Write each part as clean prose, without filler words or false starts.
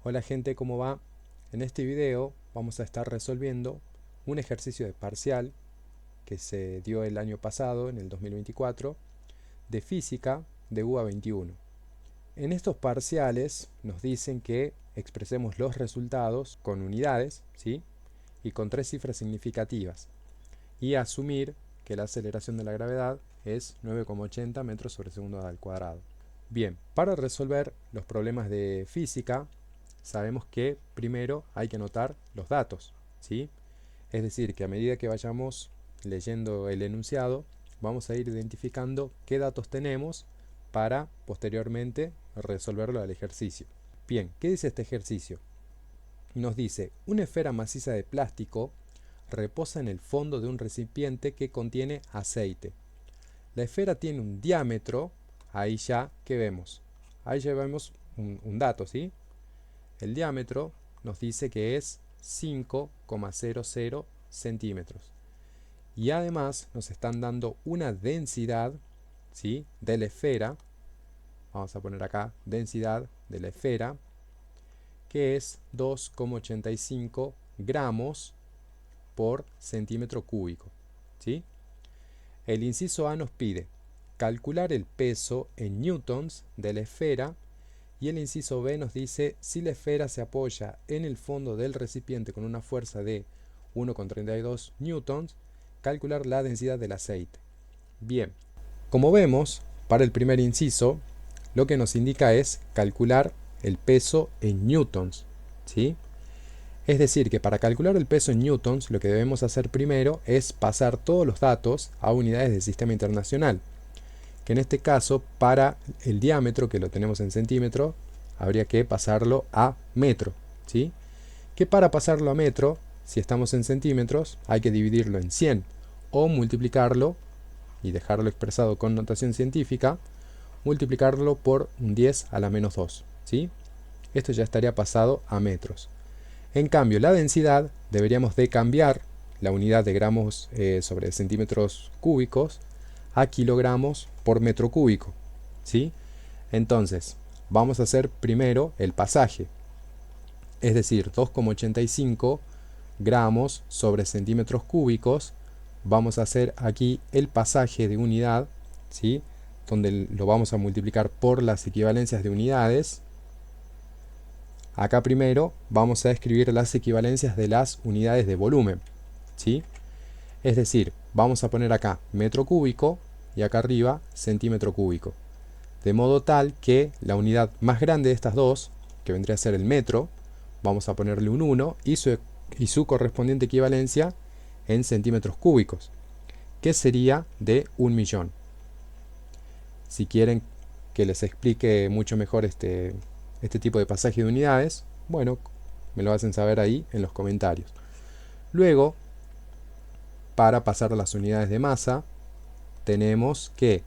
Hola gente, ¿cómo va? En este video vamos a estar resolviendo un ejercicio de parcial que se dio el año pasado, en el 2024, de física de UBA 21. En estos parciales nos dicen que expresemos los resultados con unidades, ¿sí? Y con tres cifras significativas, y asumir que la aceleración de la gravedad es 9,80 metros sobre segundo al cuadrado. Bien, para resolver los problemas de física, sabemos que primero hay que anotar los datos, ¿sí? Es decir, que a medida que vayamos leyendo el enunciado, vamos a ir identificando qué datos tenemos para posteriormente resolverlo al ejercicio. Bien, ¿qué dice este ejercicio? Nos dice, una esfera maciza de plástico reposa en el fondo de un recipiente que contiene aceite. La esfera tiene un diámetro, ahí ya, ¿qué vemos? Ahí ya vemos un dato, ¿sí? El diámetro nos dice que es 5,00 centímetros. Y además nos están dando una densidad, ¿sí?, de la esfera. Vamos a poner acá densidad de la esfera, que es 2,85 gramos por centímetro cúbico, ¿sí? El inciso A nos pide calcular el peso en newtons de la esfera. Y el inciso B nos dice, si la esfera se apoya en el fondo del recipiente con una fuerza de 1,32 newtons, calcular la densidad del aceite. Bien, como vemos, para el primer inciso, lo que nos indica es calcular el peso en newtons, ¿sí? Es decir, que para calcular el peso en newtons, lo que debemos hacer primero es pasar todos los datos a unidades del sistema internacional, que en este caso, para el diámetro, que lo tenemos en centímetro, habría que pasarlo a metro, ¿sí? Que para pasarlo a metro, si estamos en centímetros, hay que dividirlo en 100 o multiplicarlo, y dejarlo expresado con notación científica, multiplicarlo por un 10 a la menos 2, ¿sí? Esto ya estaría pasado a metros. En cambio, la densidad, deberíamos de cambiar la unidad de gramos sobre centímetros cúbicos a kilogramos por metro cúbico, ¿sí? Entonces, vamos a hacer primero el pasaje, es decir, 2,85 gramos sobre centímetros cúbicos. Vamos a hacer aquí el pasaje de unidad, ¿sí?, donde lo vamos a multiplicar por las equivalencias de unidades. Acá primero vamos a escribir las equivalencias de las unidades de volumen, ¿sí? Es decir, vamos a poner acá metro cúbico y acá arriba centímetro cúbico. De modo tal que la unidad más grande de estas dos, que vendría a ser el metro, vamos a ponerle un 1 y su correspondiente equivalencia en centímetros cúbicos, que sería de 1.000.000. Si quieren que les explique mucho mejor este tipo de pasaje de unidades, bueno, me lo hacen saber ahí en los comentarios. Luego, para pasar a las unidades de masa, tenemos que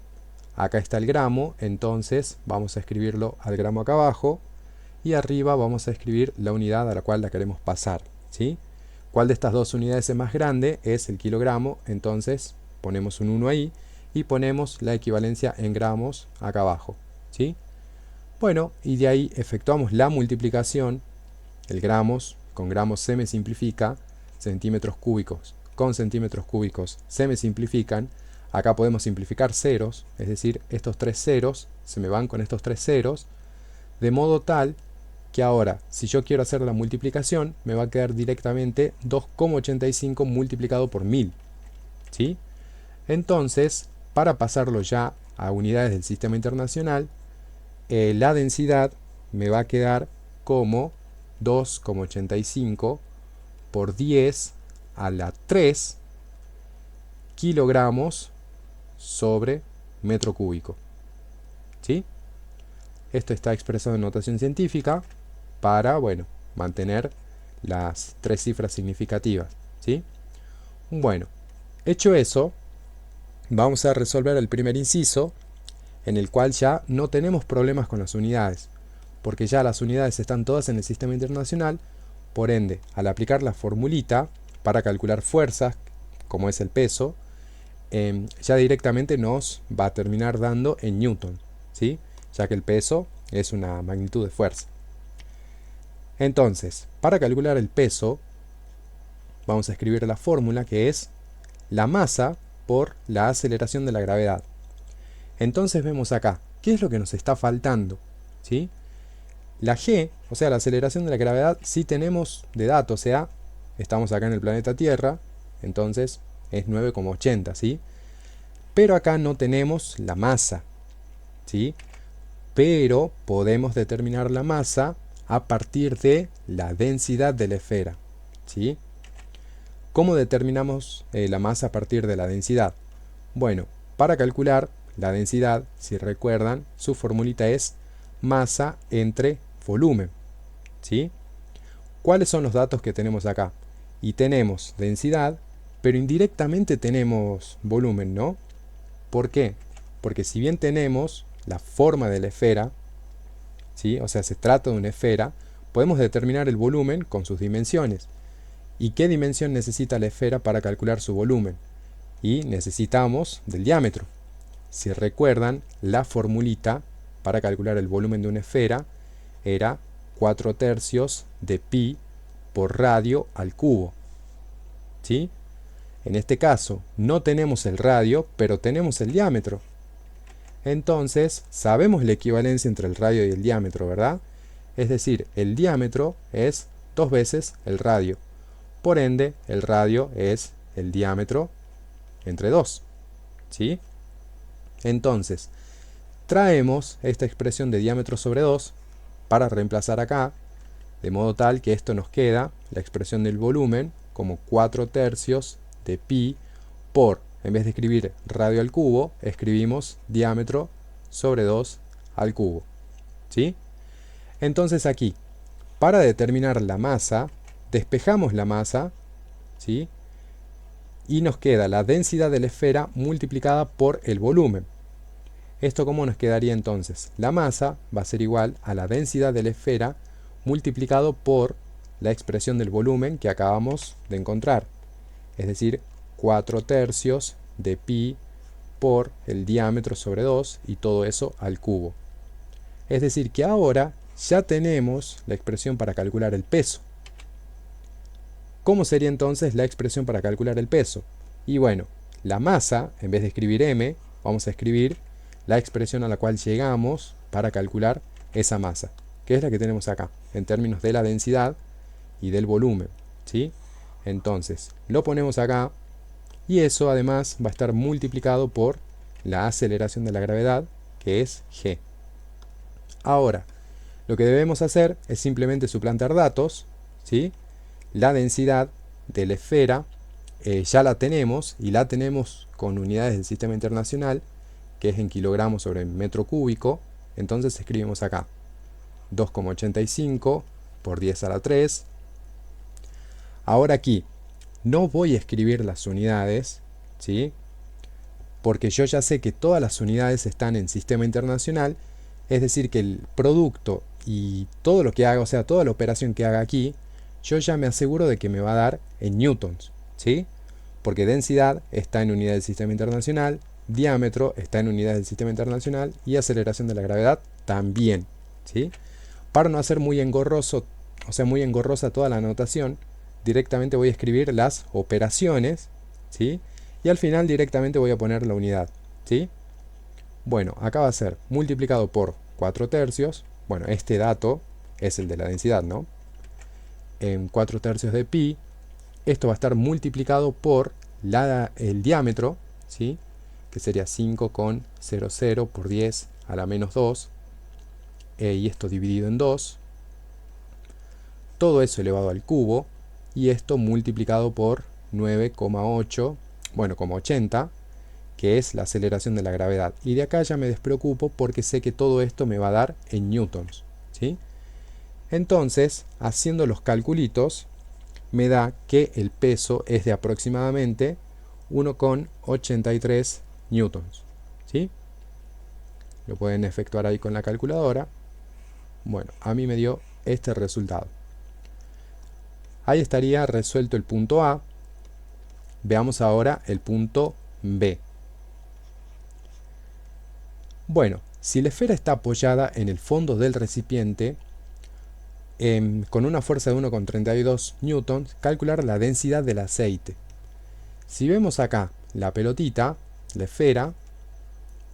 acá está el gramo, entonces vamos a escribirlo al gramo acá abajo, y arriba vamos a escribir la unidad a la cual la queremos pasar, ¿sí? ¿Cuál de estas dos unidades es más grande? Es el kilogramo, entonces ponemos un 1 ahí y ponemos la equivalencia en gramos acá abajo, ¿sí? Bueno, y de ahí efectuamos la multiplicación. El gramos con gramos se me simplifica, centímetros cúbicos con centímetros cúbicos se me simplifican. Acá podemos simplificar ceros, es decir, estos tres ceros se me van con estos tres ceros, de modo tal que ahora, si yo quiero hacer la multiplicación, me va a quedar directamente 2,85 multiplicado por 1000, ¿sí? Entonces, para pasarlo ya a unidades del sistema internacional, la densidad me va a quedar como 2,85 por 10 a la 3 kilogramos sobre metro cúbico, ¿sí? Esto está expresado en notación científica para, bueno, mantener las tres cifras significativas, ¿sí? Bueno, hecho eso, vamos a resolver el primer inciso, en el cual ya no tenemos problemas con las unidades, porque ya las unidades están todas en el sistema internacional. Por ende, al aplicar la formulita para calcular fuerzas, como es el peso, ya directamente nos va a terminar dando en newton, ¿sí? Ya que el peso es una magnitud de fuerza. Entonces, para calcular el peso, vamos a escribir la fórmula que es la masa por la aceleración de la gravedad. Entonces vemos acá, ¿qué es lo que nos está faltando? ¿Sí? La g, o sea, la aceleración de la gravedad, sí tenemos de dato, o sea, estamos acá en el planeta Tierra, entonces es 9,80, ¿sí? Pero acá no tenemos la masa, ¿sí? Pero podemos determinar la masa a partir de la densidad de la esfera, ¿sí? ¿Cómo determinamos la masa a partir de la densidad? Bueno, para calcular la densidad, si recuerdan, su formulita es masa entre volumen, ¿sí? ¿Cuáles son los datos que tenemos acá? Y tenemos densidad, pero indirectamente tenemos volumen, ¿no? ¿Por qué? Porque si bien tenemos la forma de la esfera, ¿sí? O sea, se trata de una esfera, podemos determinar el volumen con sus dimensiones. ¿Y qué dimensión necesita la esfera para calcular su volumen? Y necesitamos del diámetro. Si recuerdan, la formulita para calcular el volumen de una esfera era 4/3 de pi por radio al cubo, ¿sí? En este caso no tenemos el radio, pero tenemos el diámetro. Entonces sabemos la equivalencia entre el radio y el diámetro, ¿verdad? Es decir, el diámetro es 2 veces el radio. Por ende, el radio es el diámetro entre 2, ¿sí? Entonces, traemos esta expresión de diámetro sobre 2 para reemplazar acá, de modo tal que esto nos queda la expresión del volumen como 4/3 de pi por, en vez de escribir radio al cubo, escribimos diámetro sobre 2 al cubo, ¿sí? Entonces aquí, para determinar la masa, despejamos la masa, ¿sí? Y nos queda la densidad de la esfera multiplicada por el volumen. ¿Esto cómo nos quedaría entonces? La masa va a ser igual a la densidad de la esfera multiplicado por la expresión del volumen que acabamos de encontrar. Es decir, 4/3 de pi por el diámetro sobre 2 y todo eso al cubo. Es decir, que ahora ya tenemos la expresión para calcular el peso. ¿Cómo sería entonces la expresión para calcular el peso? Y bueno, la masa, en vez de escribir m, vamos a escribir la expresión a la cual llegamos para calcular esa masa, que es la que tenemos acá, en términos de la densidad y del volumen, ¿sí? Entonces, lo ponemos acá, y eso además va a estar multiplicado por la aceleración de la gravedad, que es g. Ahora, lo que debemos hacer es simplemente suplantar datos, ¿sí? La densidad de la esfera ya la tenemos, y la tenemos con unidades del sistema internacional, que es en kilogramos sobre metro cúbico. Entonces escribimos acá 2,85 por 10 a la 3. Ahora aquí no voy a escribir las unidades, ¿sí? Porque yo ya sé que todas las unidades están en sistema internacional, es decir, que el producto y todo lo que haga, o sea, toda la operación que haga aquí, yo ya me aseguro de que me va a dar en newtons, ¿sí? Porque densidad está en unidades del sistema internacional, diámetro está en unidades del sistema internacional y aceleración de la gravedad también, ¿sí? Para no hacer muy engorroso, o sea, muy engorrosa toda la anotación, directamente voy a escribir las operaciones, ¿sí? Y al final directamente voy a poner la unidad, ¿sí? Bueno, acá va a ser multiplicado por 4/3, bueno, este dato es el de la densidad, ¿no? En 4/3 de pi, esto va a estar multiplicado por el diámetro, ¿sí? Que sería 5,00 por 10 a la menos 2, y esto dividido en 2, todo eso elevado al cubo, y esto multiplicado por 9,8, bueno, como 80, que es la aceleración de la gravedad. Y de acá ya me despreocupo porque sé que todo esto me va a dar en newtons, ¿sí? Entonces, haciendo los calculitos, me da que el peso es de aproximadamente 1,83 newtons, ¿sí? Lo pueden efectuar ahí con la calculadora. Bueno, a mí me dio este resultado. Ahí estaría resuelto el punto A. Veamos ahora el punto B. Bueno, si la esfera está apoyada en el fondo del recipiente, con una fuerza de 1,32 newtons, calcular la densidad del aceite. Si vemos acá la pelotita, la esfera,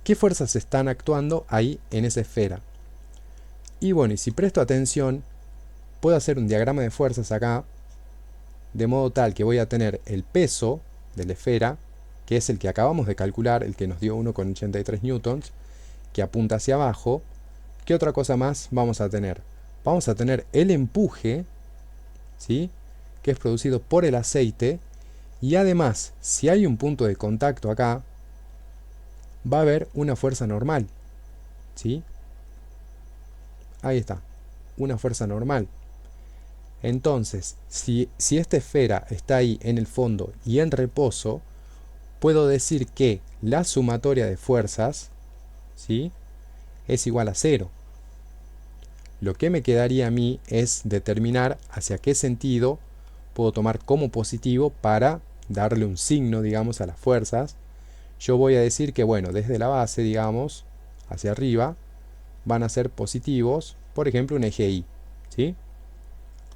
¿qué fuerzas están actuando ahí en esa esfera? Y bueno, y si presto atención, puedo hacer un diagrama de fuerzas acá, de modo tal que voy a tener el peso de la esfera, que es el que acabamos de calcular, el que nos dio 1,83 newtons, que apunta hacia abajo. ¿Qué otra cosa más vamos a tener? Vamos a tener el empuje, ¿sí?, que es producido por el aceite, y además, si hay un punto de contacto acá, va a haber una fuerza normal, ¿sí? Ahí está, una fuerza normal. Entonces, si esta esfera está ahí en el fondo y en reposo, puedo decir que la sumatoria de fuerzas, ¿sí?, es igual a 0. Lo que me quedaría a mí es determinar hacia qué sentido puedo tomar como positivo para darle un signo, digamos, a las fuerzas. Yo voy a decir que, bueno, desde la base, digamos, hacia arriba, van a ser positivos, por ejemplo, un eje Y, ¿sí?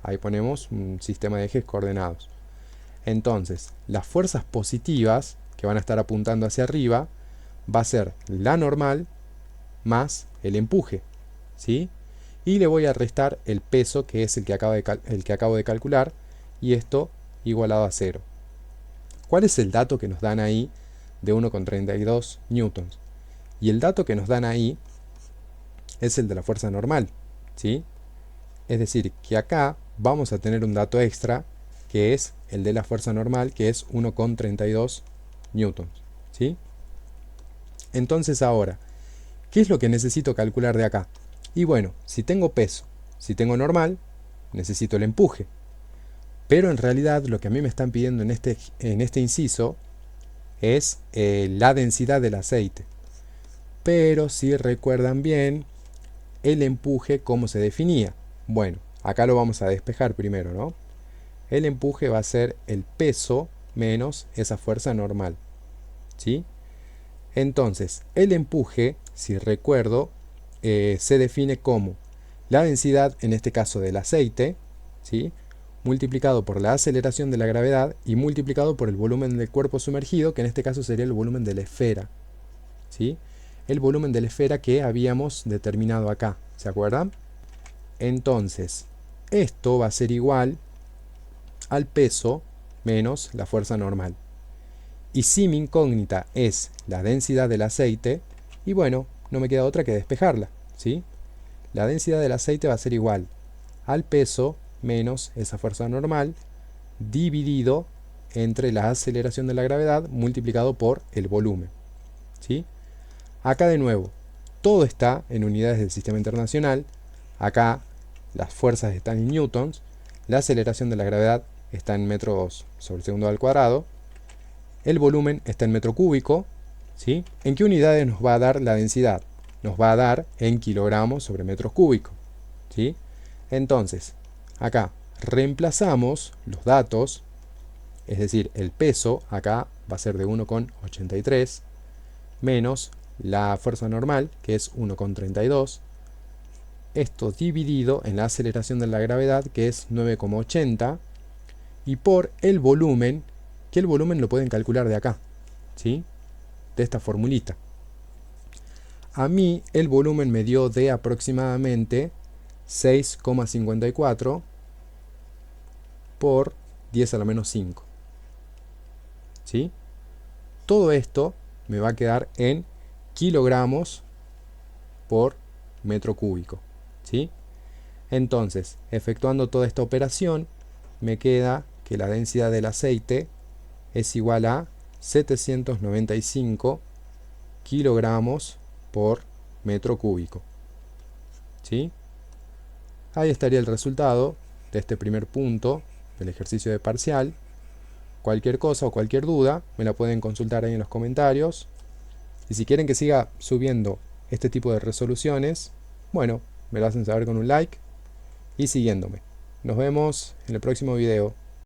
Ahí ponemos un sistema de ejes coordenados. Entonces, las fuerzas positivas que van a estar apuntando hacia arriba va a ser la normal más el empuje, ¿sí? Y le voy a restar el peso, que es el que acabo de calcular, y esto igualado a 0. ¿Cuál es el dato que nos dan ahí de 1,32 newtons? Y el dato que nos dan ahí es el de la fuerza normal, ¿sí? Es decir, que acá vamos a tener un dato extra, que es el de la fuerza normal, que es 1,32 newtons, ¿sí? Entonces ahora, ¿qué es lo que necesito calcular de acá? Y bueno, si tengo peso, si tengo normal, necesito el empuje. Pero en realidad lo que a mí me están pidiendo en este inciso es la densidad del aceite. Pero si recuerdan bien, el empuje, ¿cómo se definía? Bueno, acá lo vamos a despejar primero, ¿no? El empuje va a ser el peso menos esa fuerza normal, ¿sí? Entonces, el empuje, si recuerdo, se define como la densidad, en este caso del aceite, ¿sí?, multiplicado por la aceleración de la gravedad y multiplicado por el volumen del cuerpo sumergido, que en este caso sería el volumen de la esfera, ¿sí? El volumen de la esfera que habíamos determinado acá, ¿se acuerdan? Entonces, esto va a ser igual al peso menos la fuerza normal. Y si mi incógnita es la densidad del aceite, y bueno, no me queda otra que despejarla, ¿sí? La densidad del aceite va a ser igual al peso menos esa fuerza normal dividido entre la aceleración de la gravedad multiplicado por el volumen, ¿sí? Acá de nuevo, todo está en unidades del sistema internacional. Acá las fuerzas están en newtons, la aceleración de la gravedad está en metros sobre segundo al cuadrado, el volumen está en metro cúbico, ¿sí? ¿En qué unidades nos va a dar la densidad? Nos va a dar en kilogramos sobre metros cúbicos, ¿sí? Entonces, acá reemplazamos los datos, es decir, el peso acá va a ser de 1,83 menos la fuerza normal, que es 1,32, esto dividido en la aceleración de la gravedad, que es 9,80, y por el volumen, que el volumen lo pueden calcular de acá, ¿sí?, de esta formulita. A mí el volumen me dio de aproximadamente 6,54 por 10 a la menos 5, ¿sí? Todo esto me va a quedar en kilogramos por metro cúbico, ¿sí? Entonces, efectuando toda esta operación, me queda que la densidad del aceite es igual a 795 kilogramos por metro cúbico, ¿sí? Ahí estaría el resultado de este primer punto del ejercicio de parcial. Cualquier cosa o cualquier duda me la pueden consultar ahí en los comentarios. Y si quieren que siga subiendo este tipo de resoluciones, bueno, me lo hacen saber con un like y siguiéndome. Nos vemos en el próximo video.